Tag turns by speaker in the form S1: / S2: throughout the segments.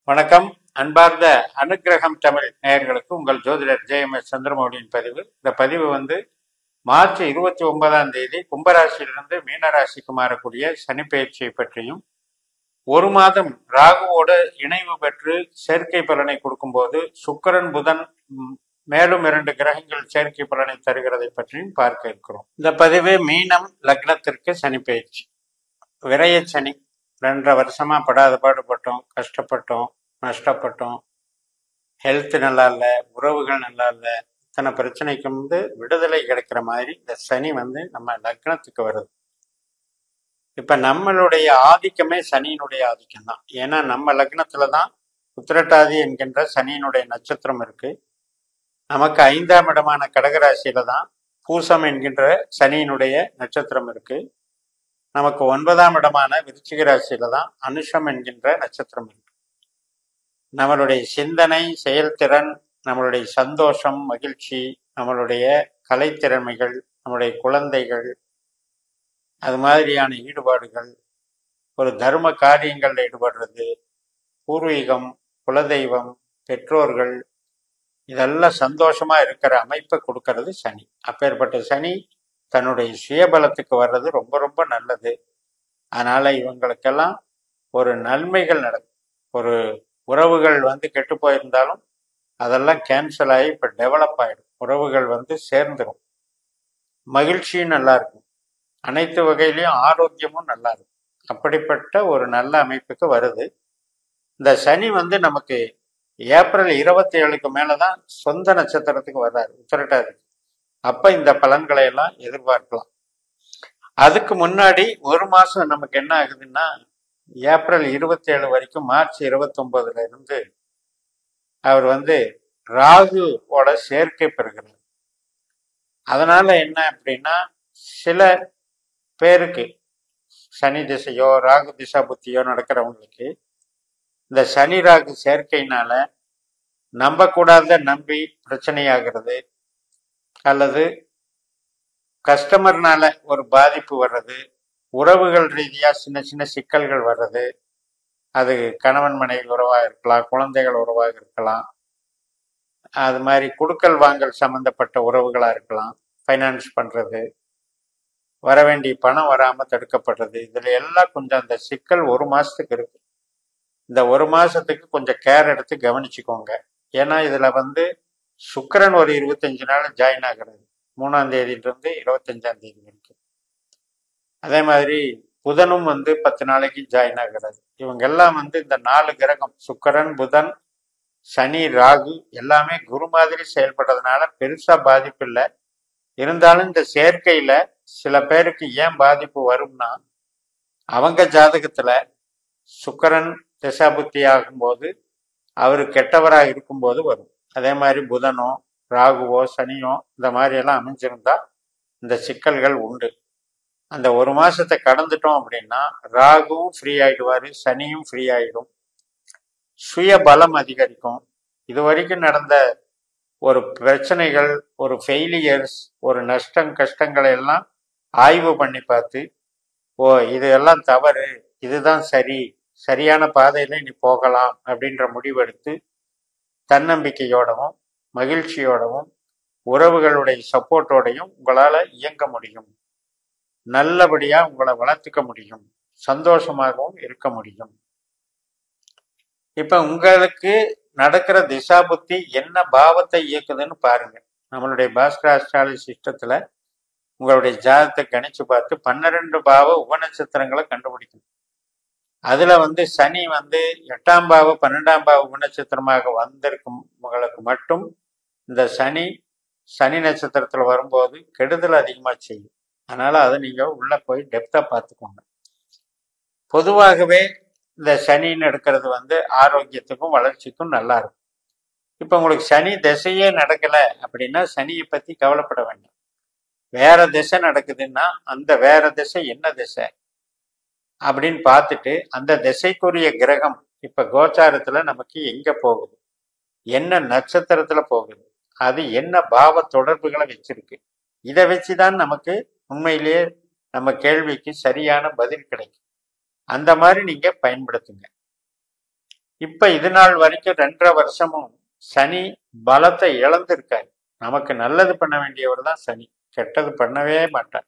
S1: வணக்கம். அன்பார்ந்த அனுக்கிரகம் தமிழ் நேயர்களுக்கு உங்கள் ஜோதிடர் ஜெயமஸ் சந்திரமௌலியின் பதிவு. இந்த பதிவு மார்ச் 29 கும்பராசியிலிருந்து மீனராசிக்கு மாறக்கூடிய சனிப்பெயர்ச்சியை பற்றியும், ஒரு மாதம் ராகுவோடு இணைவு பெற்று சேர்க்கை பலனை கொடுக்கும்போது சுக்கிரன் புதன் மேலும் 2 கிரகங்கள் சேர்க்கை பலனை தருகிறதை பற்றியும் பார்க்க இருக்கிறோம். இந்த பதிவு மீனம் லக்னத்திற்கு சனிப்பெயர்ச்சி. விரய சனி 2.5 வருஷமா படாத பாடுபட்டோம், கஷ்டப்பட்டோம், நஷ்டப்பட்டோம். ஹெல்த் நல்லா இல்லை, உறவுகள் நல்லா இல்லை, இத்தனை பிரச்சனைக்கு விடுதலை கிடைக்கிற மாதிரி இந்த சனி நம்ம லக்னத்துக்கு வருது. இப்ப நம்மளுடைய ஆதிக்கமே சனியினுடைய ஆதிக்கம் தான். ஏன்னா நம்ம லக்னத்துல தான் உத்திரட்டாதி என்கின்ற சனியினுடைய நட்சத்திரம் இருக்கு. நமக்கு 5ஆம் இடமான கடகராசியில தான் பூசம் என்கின்ற சனியினுடைய நட்சத்திரம் இருக்கு. நமக்கு 9ஆம் இடமான விருச்சிக ராசியில தான் அனுஷம் என்கின்ற நட்சத்திரம் இருக்கு. நம்மளுடைய சிந்தனை, செயல்திறன், நம்மளுடைய சந்தோஷம், மகிழ்ச்சி, நம்மளுடைய கலைத்திறமைகள், நம்முடைய குழந்தைகள், அது மாதிரியான ஈடுபாடுகள், ஒரு தர்ம காரியங்களில் ஈடுபடுறது, பூர்வீகம், குலதெய்வம், பெற்றோர்கள், இதெல்லாம் சந்தோஷமா இருக்கிற அமைப்பை கொடுக்கறது சனி. அப்பேற்பட்ட சனி தன்னுடைய சுயபலத்துக்கு வர்றது ரொம்ப ரொம்ப நல்லது. அதனால இவங்களுக்கெல்லாம் ஒரு நன்மைகள் நடக்கும். ஒரு உறவுகள் கெட்டு போயிருந்தாலும் அதெல்லாம் கேன்சல் ஆகி இப்ப டெவலப் ஆயிடும். உறவுகள் சேர்ந்துடும். மகிழ்ச்சியும் நல்லா இருக்கும். அனைத்து வகையிலையும் ஆரோக்கியமும் நல்லா இருக்கும். அப்படிப்பட்ட ஒரு நல்ல அமைப்புக்கு வருது. இந்த சனி நமக்கு ஏப்ரல் 27க்கு மேலதான் சொந்த நட்சத்திரத்துக்கு வர்றாரு, உத்திரட்டாதி. அப்ப இந்த பலன்களை எல்லாம் எதிர்பார்க்கலாம். அதுக்கு முன்னாடி ஒரு மாசம் நமக்கு என்ன ஆகுதுன்னா, ஏப்ரல் 27 வரைக்கும் மார்ச் 29 இருந்து அவர் ராகுவோட சேர்க்கை பெறுகிறார். அதனால என்ன அப்படின்னா, சில பேருக்கு சனி திசையோ ராகு திசா புத்தியோ நடக்கிறவங்களுக்கு இந்த சனி ராகு சேர்க்கையினால நம்பக்கூடாத நம்பி பிரச்சனையாகிறது, அல்லது கஸ்டமர்னால ஒரு பாதிப்பு வர்றது, உறவுகள் ரீதியா சின்ன சின்ன சிக்கல்கள் வர்றது, அது கணவன் மனைவி உறவாக இருக்கலாம், குழந்தைகள் உறவாக இருக்கலாம், அது மாதிரி குடுக்கல் வாங்கல் சம்பந்தப்பட்ட உறவுகளா இருக்கலாம், ஃபைனான்ஸ் பண்றது, வர வேண்டிய பணம் வராம தடுக்கப்படுறது, இதுல எல்லாம் கொஞ்சம் அந்த சிக்கல் ஒரு மாசத்துக்கு இருக்கு. இந்த ஒரு மாசத்துக்கு கொஞ்சம் கேர் எடுத்து கவனிச்சுக்கோங்க. ஏன்னா இதுல சுக்கிரன் ஒரு 25 நாள் ஜாயின் ஆகிறது, 3ஆம் தேதியிலிருந்து 25ஆம் தேதி வரைக்கும். அதே மாதிரி புதனும் 10 நாளைக்கு ஜாயின் ஆகிறது. இவங்க எல்லாம் இந்த 4 கிரகம் சுக்கிரன், புதன், சனி, ராகு எல்லாமே குரு மாதிரி செயல்படுறதுனால பெருசா பாதிப்பு இல்லை. இருந்தாலும் இந்த சேர்க்கையில சில பேருக்கு ஏன் பாதிப்பு வரும்னா, அவங்க ஜாதகத்துல சுக்கிரன் திசாபுத்தி ஆகும்போது அவரு கெட்டவராக இருக்கும்போது வரும். அதே மாதிரி புதனோ ராகுவோ சனியோ இந்த மாதிரி எல்லாம் அமைஞ்சிருந்தா இந்த சிக்கல்கள் உண்டு. அந்த ஒரு மாசத்தை கடந்துட்டோம் அப்படின்னா ராகுவும் ஃப்ரீ ஆயிடுவாரு, சனியும் ஃப்ரீ ஆயிடும், சுய பலம் அதிகரிக்கும். இது வரைக்கும் நடந்த ஒரு பிரச்சனைகள், ஒரு ஃபெயிலியர்ஸ், ஒரு நஷ்டம் கஷ்டங்களை எல்லாம் ஆய்வு பண்ணி பார்த்து, ஓ இது எல்லாம் தவறு, இதுதான் சரி, சரியான பாதையில நீ போகலாம் அப்படின்ற முடிவெடுத்து தன்னம்பிக்கையோடவும் மகிழ்ச்சியோடவும் உறவுகளுடைய சப்போர்ட்டோடையும் உங்களால இயங்க முடியும். நல்லபடியா உங்களை வளர்த்துக்க முடியும், சந்தோஷமாகவும் இருக்க முடியும். இப்ப உங்களுக்கு நடக்கிற திசா புத்தி என்ன பாவத்தை இயக்குதுன்னு பாருங்க. நம்மளுடைய பாஸ்கர் அஸ்ட்ராலஜி சிஸ்டத்துல உங்களுடைய ஜாதகத்தை கணிச்சு பார்த்து 12 பாவ உபநட்சத்திரங்களை கண்டுபிடிக்கணும். அதுல சனி 8ஆம் பாவ 12ஆம் பாவ உபநட்சத்திரமாக வந்திருக்கும் உங்களுக்கு மட்டும் இந்த சனி நட்சத்திரத்துல வரும்போது கெடுதல் அதிகமா செய்யும். அதனால அதை நீங்க உள்ள போய் டெப்தா பார்த்துக்கோங்க. பொதுவாகவே இந்த சனின்னு எடுக்கிறது ஆரோக்கியத்துக்கும் வளர்ச்சிக்கும் நல்லா இருக்கும். இப்ப உங்களுக்கு சனி திசையே நடக்கல அப்படின்னா சனியை பத்தி கவலைப்பட வேண்டாம். வேற திசை நடக்குதுன்னா அந்த வேற திசை என்ன திசை அப்படின்னு பார்த்துட்டு அந்த திசைக்குரிய கிரகம் இப்ப கோச்சாரத்துல நமக்கு எங்க போகுது, என்ன நட்சத்திரத்துல போகுது, அது என்ன பாவ தொடர்புகளை வச்சிருக்கு, இதை வச்சுதான் நமக்கு உண்மையிலேயே நம்ம கேள்விக்கு சரியான பதில் கிடைக்கும். அந்த மாதிரி நீங்க பயன்படுத்துங்க. இப்ப இது நாள் வரைக்கும் 2.5 வருஷமும் சனி பலத்தை இழந்திருக்காரு. நமக்கு நல்லது பண்ண வேண்டியவர் தான் சனி, கெட்டது பண்ணவே மாட்டார்.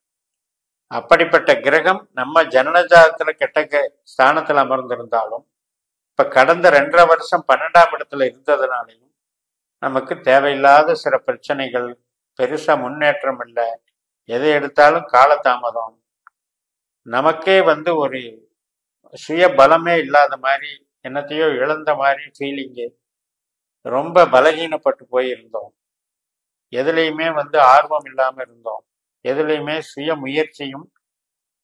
S1: அப்படிப்பட்ட கிரகம் நம்ம ஜனனஜாதத்துல கெட்ட ஸ்தானத்துல அமர்ந்திருந்தாலும் இப்ப கடந்த 2.5 வருஷம் 12ஆம் இடத்துல இருந்ததுனாலையும் நமக்கு தேவையில்லாத சில பிரச்சனைகள், பெருசா முன்னேற்றம் இல்லை, எதை எடுத்தாலும் காலதாமதம், நமக்கே ஒரு சுய பலமே இல்லாத மாதிரி, என்னத்தையோ இழந்த மாதிரி ஃபீலிங்கு, ரொம்ப பலகீனப்பட்டு போயிருந்தோம். எதுலையுமே ஆர்வம் இல்லாம இருந்தோம். எதுலையுமே சுய முயற்சியும்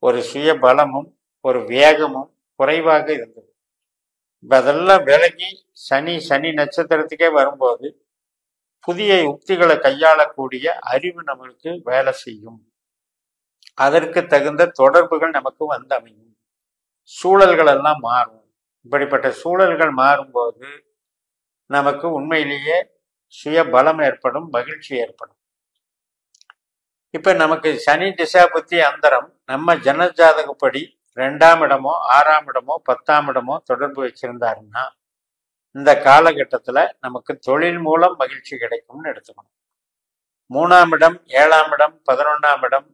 S1: ஒரு சுய பலமும் ஒரு வேகமும் குறைவாக இருந்தது. இப்ப அதெல்லாம் விலகி சனி நட்சத்திரத்துக்கே வரும்போது புதிய யுக்திகளை கையாளக்கூடிய அறிவு நம்மளுக்கு வேலை செய்யும். அதற்கு தகுந்த தொடர்புகள் நமக்கு அமையும். சூழல்கள் எல்லாம் மாறும். இப்படிப்பட்ட சூழல்கள் மாறும்போது நமக்கு உண்மையிலேயே சுய பலம் ஏற்படும், மகிழ்ச்சி ஏற்படும். இப்ப நமக்கு சனி திசா புத்தி அந்தரம் நம்ம ஜனஜாதகப்படி 2ஆம் இடமோ 6ஆம் இடமோ 10ஆம் இடமோ தொடர்பு வச்சிருந்தாருன்னா இந்த காலகட்டத்துல நமக்கு தொழில் மூலம் மகிழ்ச்சி கிடைக்கும்னு எடுத்துக்கணும். 3ஆம் இடம் 7ஆம் இடம் 11ஆம் இடம்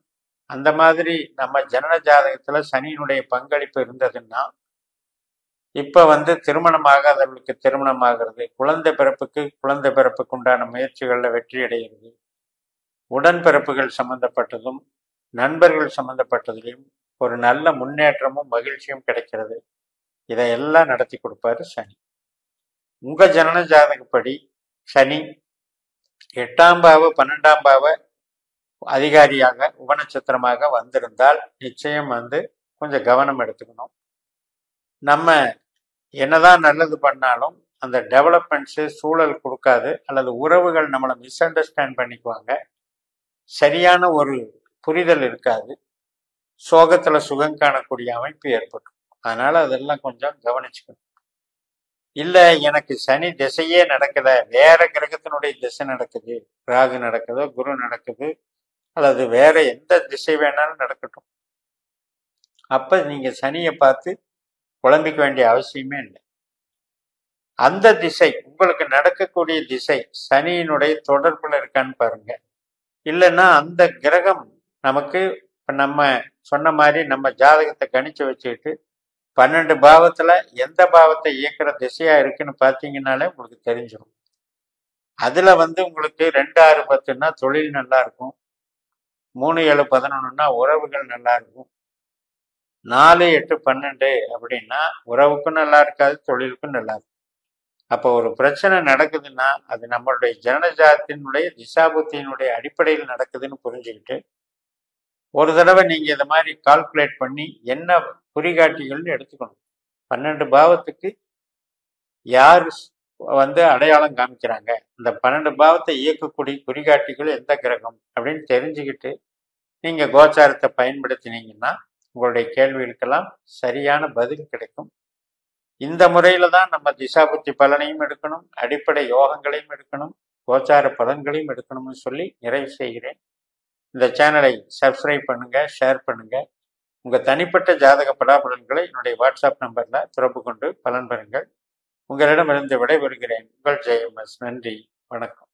S1: அந்த மாதிரி நம்ம ஜனன ஜாதகத்துல சனியினுடைய பங்களிப்பு இருந்ததுன்னா இப்ப திருமணம் ஆகாதவர்களுக்கு திருமணம் ஆகிறது, குழந்தை பிறப்புக்கு உண்டான முயற்சிகள்ல வெற்றி அடைகிறது, உடன்பிறப்புகள் சம்பந்தப்பட்டதும் நண்பர்கள் சம்பந்தப்பட்டதிலையும் ஒரு நல்ல முன்னேற்றமும் மகிழ்ச்சியும் கிடைக்கிறது. இதையெல்லாம் நடத்தி கொடுப்பாரு சனி. உங்க ஜனன ஜாதகப்படி சனி 8ஆம் பாவ 12ஆம் பாவ அதிகாரியாக உபநட்சத்திரமாக வந்திருந்தால் நிச்சயம் கொஞ்சம் கவனம் எடுத்துக்கணும். நம்ம என்னதான் நல்லது பண்ணாலும் அந்த டெவலப்மெண்ட்ஸு சூழல் கொடுக்காது, அல்லது உறவுகள் நம்மளை மிஸ் அண்டர்ஸ்டாண்ட் பண்ணிக்குவாங்க, சரியான ஒரு புரிதல் இருக்காது, சோகத்துல சுகம் காணக்கூடிய அமைப்பு ஏற்படும். அதனால அதெல்லாம் கொஞ்சம் கவனிச்சுக்கணும். இல்ல எனக்கு சனி திசையே நடக்கல, வேற கிரகத்தினுடைய திசை நடக்குது, ராகு நடக்குதோ குரு நடக்குது, அல்லது வேற எந்த திசை வேணாலும் நடக்கட்டும், அப்ப நீங்க சனியை பார்த்து குழம்பிக்க வேண்டிய அவசியமே இல்லை. அந்த திசை உங்களுக்கு நடக்கக்கூடிய திசை சனியினுடைய தொடர்புல இருக்கான்னு பாருங்க. இல்லைன்னா அந்த கிரகம் நமக்கு இப்ப நம்ம சொன்ன மாதிரி நம்ம ஜாதகத்தை கணிச்சு வச்சுக்கிட்டு 12 பாவத்துல எந்த பாவத்தை இயக்குற திசையா இருக்குன்னு பார்த்தீங்கன்னாலே உங்களுக்கு தெரிஞ்சிடும். அதுல உங்களுக்கு 2, 6, 10ன்னா தொழில் நல்லா இருக்கும், 3, 7, 11ன்னா உறவுகள் நல்லா இருக்கும், 4, 8, 12 அப்படின்னா உறவுக்கும் நல்லா இருக்காது, தொழிலுக்கும் நல்லா இருக்கும். அப்போ ஒரு பிரச்சனை நடக்குதுன்னா அது நம்மளுடைய ஜனனஜாதத்தினுடைய திசாபுத்தியினுடைய அடிப்படையில் நடக்குதுன்னு புரிஞ்சுக்கிட்டு ஒரு தடவை நீங்க இதை மாதிரி கால்குலேட் பண்ணி என்ன குறிகாட்டிகள்னு எடுத்துக்கணும். 12 பாவத்துக்கு யார் அடையாளம் காமிக்கிறாங்க, இந்த 12 பாவத்தை இயக்கக்கூடிய குறிகாட்டிகள் எந்த கிரகம் அப்படின்னு தெரிஞ்சுக்கிட்டு நீங்க கோச்சாரத்தை பயன்படுத்தினீங்கன்னா உங்களுடைய கேள்விகளுக்கெல்லாம் சரியான பதில் கிடைக்கும். இந்த முறையில தான் நம்ம திசாபுத்தி பலனையும் எடுக்கணும், அடிப்படை யோகங்களையும் எடுக்கணும், கோச்சார பலன்களையும் எடுக்கணும்னு சொல்லி நிறைவு செய்கிறேன். இந்த சேனலை சப்ஸ்கிரைப் பண்ணுங்க, ஷேர் பண்ணுங்க. உங்க தனிப்பட்ட ஜாதக பலாபலன்களை என்னுடைய வாட்ஸ்அப் நம்பர்ல தொடர்பு கொண்டு பலன் பெறுங்கள். உங்களிடமிருந்து விடைபெறுகிறேன். உங்கள் ஜெயம்எஸ். நன்றி, வணக்கம்.